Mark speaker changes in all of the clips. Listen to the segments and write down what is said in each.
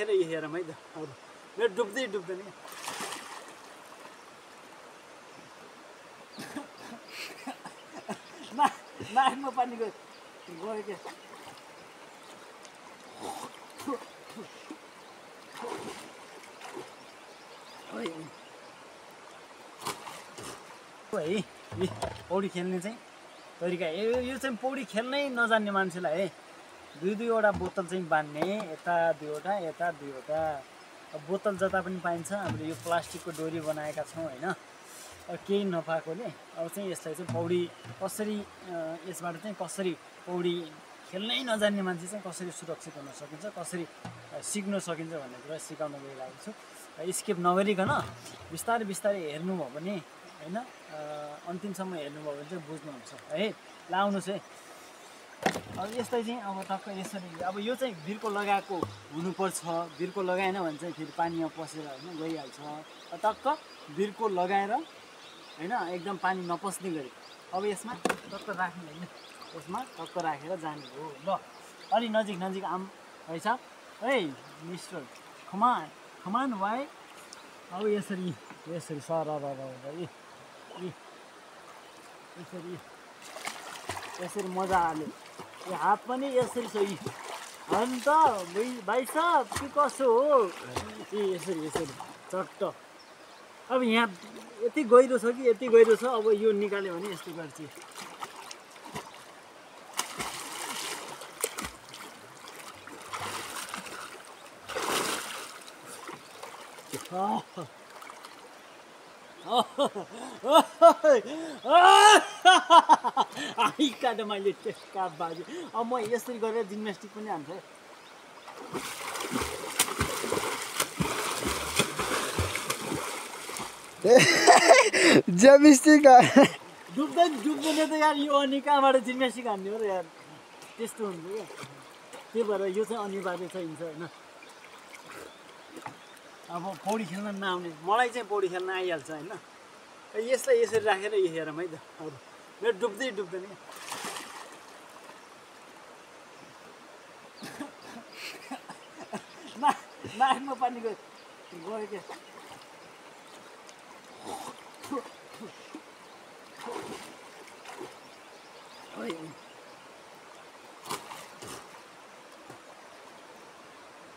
Speaker 1: राखेर यो हेरौँ है त। मेरो डुब्दै डुब्दैन क्या। नाकमा पानी गयो क्या। है पौडी खेल्ने चाहिँ तरिका यो चाहिँ पौडी खेल्नै नजान्ने मान्छेलाई है दुई दुईवटा बोतल चाहिँ बान्ने, यता दुईवटा यता दुईवटा। बोतल जता पनि पाइन्छ। हामीले यो प्लास्टिकको डोरी बनाएका छौँ होइन, केही नपाएकोले अब चाहिँ यसलाई चाहिँ पौडी कसरी यसबाट चाहिँ कसरी पौडी खेल्नै नजान्ने मान्छे चाहिँ कसरी सुरक्षित हुन सकिन्छ, कसरी सिक्न सकिन्छ भन्ने कुरा सिकाउन गइरहेको छु। स्किप नगरिकन बिस्तारै बिस्तारै हेर्नुभयो भने होइन, अन्तिमसम्म हेर्नुभयो भने चाहिँ बुझ्नुहुन्छ है। ल आउनुहोस् है। अब यस्तै चाहिँ अब टक्क यसरी अब यो चाहिँ बिर्को लगाएको हुनुपर्छ। बिर्को लगाएन भने चाहिँ फेरि पानीमा पसेर होइन गइहाल्छ। टक्क बिर्को लगाएर होइन एकदम पानी नपस्ने गरी अब यसमा टक्क राख्ने होइन, यसमा टक्क राखेर जाने हो। ल अलि नजिक नजिक आम रहेछ है मिस्टर, खमान खमान भाइ। अब यसरी यसरी यसरी यसरी मजाले यो हात पनि यसरी छ यी अन्त भाइ साहब के कसो हो यसरी यसरी चट्ट। अब यहाँ यति गहिरो छ कि यति गहिरो छ। अब यो निकाल्यो भने यस्तो गर्छ। आइकाट मैले त्यसका बाजे। अब म यसरी गरेर जिम्नास्टिक पनि हान्छ।
Speaker 2: जिम्नास्टिक
Speaker 1: डुब्दैन डुब्दैन त यार। यो अनि कहाँबाट जिम्नास्टिक हान्ने हो र यार, त्यस्तो हुन्छ क्या। त्यही भएर यो चाहिँ अनिवार्य चाहिन्छ होइन। अब पौडी खेल्न नआउने मलाई चाहिँ पौडी खेल्न आइहाल्छ होइन। यसलाई यसरी राखेर यो हेरौँ है त। मेरो डुब्दै डुब्दैन क्या। नाकमा पानी गयो क्या।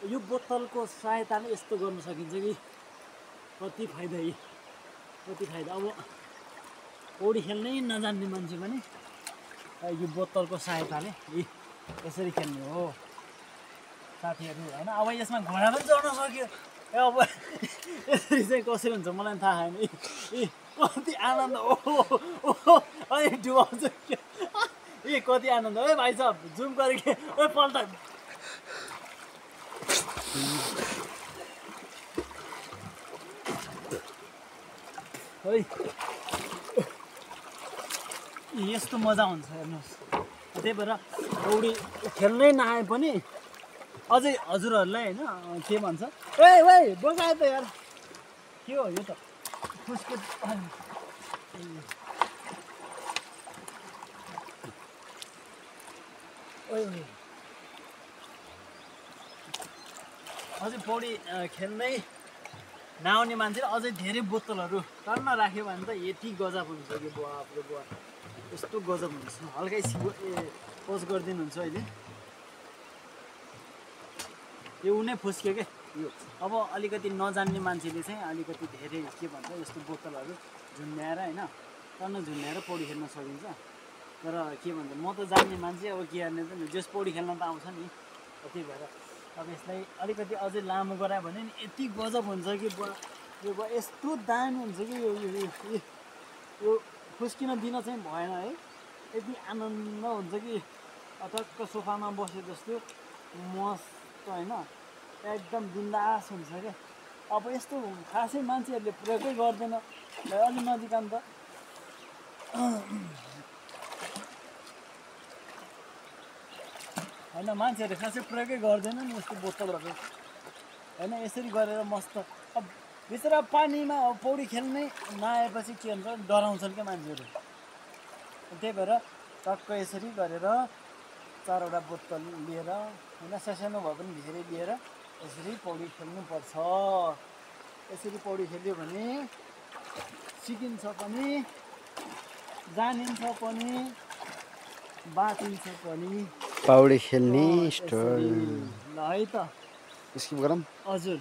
Speaker 1: यो बोतलको सहायताले यस्तो गर्न सकिन्छ कि कति फाइदा यी कति फाइदा। अब पौडी खेल्नै नजान्ने मान्छे पनि यो बोतलको सहायताले यसरी खेल्ने हो साथीहरू होइन। अब यसमा घोडा पनि चढ्न सक्यो। अब यसरी चाहिँ कसरी हुन्छ मलाई थाहा छैन। कति आनन्द। ओहो अनि डुबाउँछ कति आनन्द है भाइ साहब। जुम गरेको पल्टा है। यस्तो मजा हुन्छ हेर्नुहोस्। त्यही भएर पौडी खेल्नै नआए पनि अझै हजुरहरूलाई होइन के भन्छ ए बगाए त यार के हो यो त फुस्के। अझै पौडी खेल्नै नआउने मान्छेले अझै धेरै बोतलहरू टन्न राख्यो भने त यति गजब हुन्छ कि बाफरे बुवा। यस्तो गजब हुन्छ। हल्का पोज गरिदिनुहुन्छ अहिले। यो उनै फुस्क्यो क्या यो। अब अलिकति नजान्ने मान्छेले चाहिँ अलिकति धेरै के भन्छ यस्तो बोतलहरू झुन्ड्याएर होइन टन्न झुन्ड्याएर पौडी खेल्न सकिन्छ। तर के भन्छ म त जान्ने मान्छे। अब के गर्ने त जस पौडी खेल्न त आउँछ नि। त्यही भएर अब यसलाई अलिकति अझै लामो गरायो भने नि यति गजब हुन्छ कि यो यस्तो दामी हुन्छ कि यो फुस्किन दिन चाहिँ भएन है। यति आनन्द हुन्छ कि टक्क सोफामा बसे जस्तो मस्त होइन एकदम बिन्दास हुन्छ क्या। अब यस्तो खासै मान्छेहरूले प्रयोगै गर्दैन। अलि नजिक आउनु त। होइन मान्छेहरूले खासै प्रयोगै गर्दैन नि यस्तो बोतलहरू होइन। यसरी गरेर मस्त। अब बिचरा पानीमा पौडी खेल्नै नआएपछि के हुन्छ डराउँछन् क्या मान्छेहरू। त्यही भएर टक्क यसरी गरेर 4वटा बोतल लिएर होइन सानो भए पनि धेरै लिएर यसरी पौडी खेल्नुपर्छ। यसरी पौडी खेल्यो भने सिकिन्छ पनि, जानिन्छ पनि, बाँचिन्छ पनि।
Speaker 2: पौडी खेल्ने
Speaker 1: यसरी। ल है त
Speaker 2: स्किप गरौँ।
Speaker 1: हजुर